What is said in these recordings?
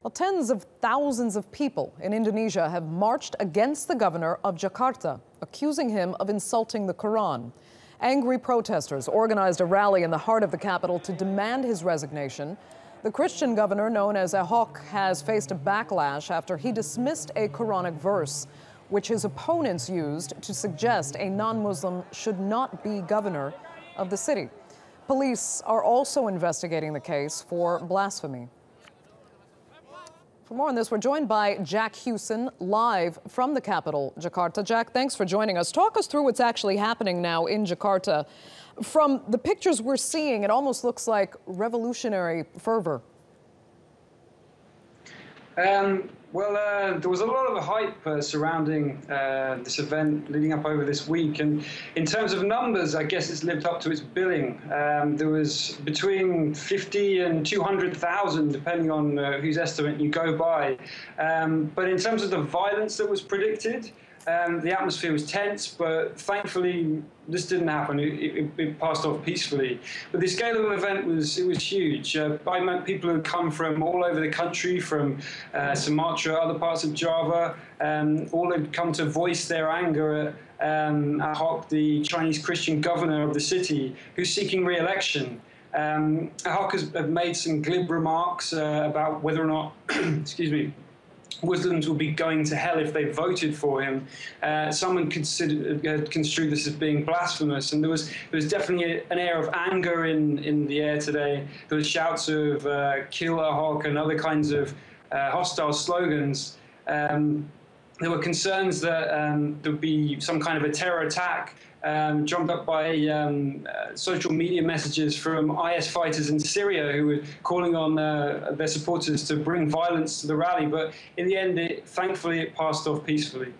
Well, tens of thousands of people in Indonesia have marched against the governor of Jakarta, accusing him of insulting the Quran. Angry protesters organized a rally in the heart of the capital to demand his resignation. The Christian governor, known as Ahok, has faced a backlash after he dismissed a Quranic verse, which his opponents used to suggest a non-Muslim should not be governor of the city. Police are also investigating the case for blasphemy. For more on this, we're joined by Jack Hewson, live from the capital, Jakarta. Jack, thanks for joining us. Talk us through what's actually happening now in Jakarta. From the pictures we're seeing, it almost looks like revolutionary fervor. There was a lot of hype surrounding this event leading up over this week, and in terms of numbers, I guess it's lived up to its billing. There was between 50 and 200,000, depending on whose estimate you go by. But in terms of the violence that was predicted, the atmosphere was tense, but thankfully this didn't happen. It passed off peacefully. But the scale of the event was huge. I met people who had come from all over the country, from Sumatra, other parts of Java. All had come to voice their anger at Ahok, the Chinese Christian governor of the city, who's seeking re-election. Ahok has made some glib remarks about whether or not, excuse me, Muslims will be going to hell if they voted for him. Someone construed this as being blasphemous, and there was definitely an air of anger in the air today. There was shouts of kill Ahok and other kinds of hostile slogans. There were concerns that there would be some kind of a terror attack, drummed up by social media messages from IS fighters in Syria who were calling on their supporters to bring violence to the rally. But in the end, thankfully, it passed off peacefully.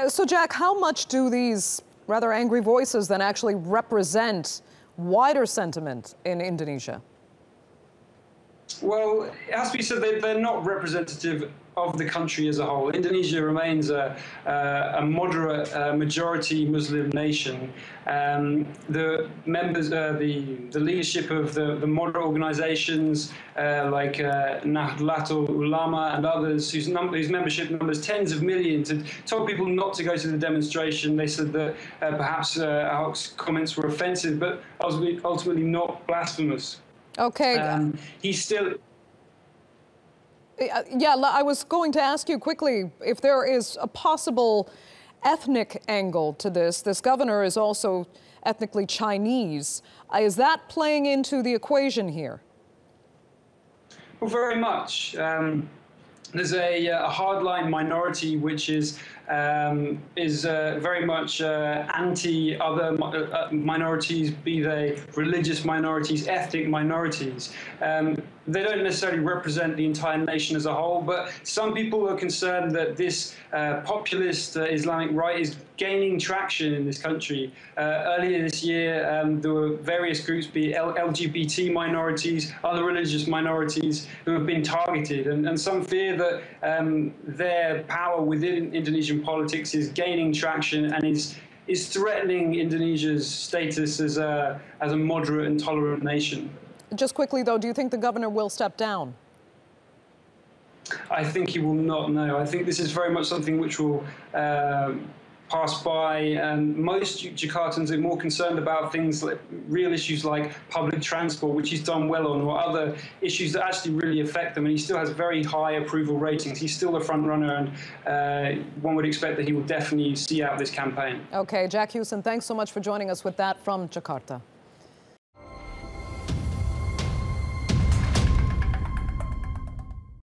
So, Jack, how much do these rather angry voices then actually represent wider sentiment in Indonesia? Well, it has to be said they're not representative of the country as a whole. Indonesia remains a moderate majority Muslim nation. The members, the leadership of the moderate organizations like Nahdlatul Ulama and others, whose membership numbers tens of millions, had told people not to go to the demonstration. They said that perhaps Ahok's comments were offensive, but ultimately not blasphemous. Okay. He's still... Yeah, I was going to ask you quickly if there is a possible ethnic angle to this. This governor is also ethnically Chinese. Is that playing into the equation here? Well, very much. There's a hardline minority which is very much anti other minorities, be they religious minorities, ethnic minorities. They don't necessarily represent the entire nation as a whole, but some people are concerned that this populist Islamic right is gaining traction in this country. Earlier this year, there were various groups, be it LGBT minorities, other religious minorities, who have been targeted, and some fear that their power within Indonesian politics is gaining traction and is threatening Indonesia's status as a moderate and tolerant nation. Just quickly, though, do you think the governor will step down? I think he will not, no. I think this is very much something which will pass by, and most Jakartans are more concerned about things like real issues like public transport, which he's done well on, or other issues that actually really affect them, and he still has very high approval ratings. He's still the front runner, and one would expect that he will definitely see out this campaign. Okay, Jack Hewson, thanks so much for joining us with that from Jakarta.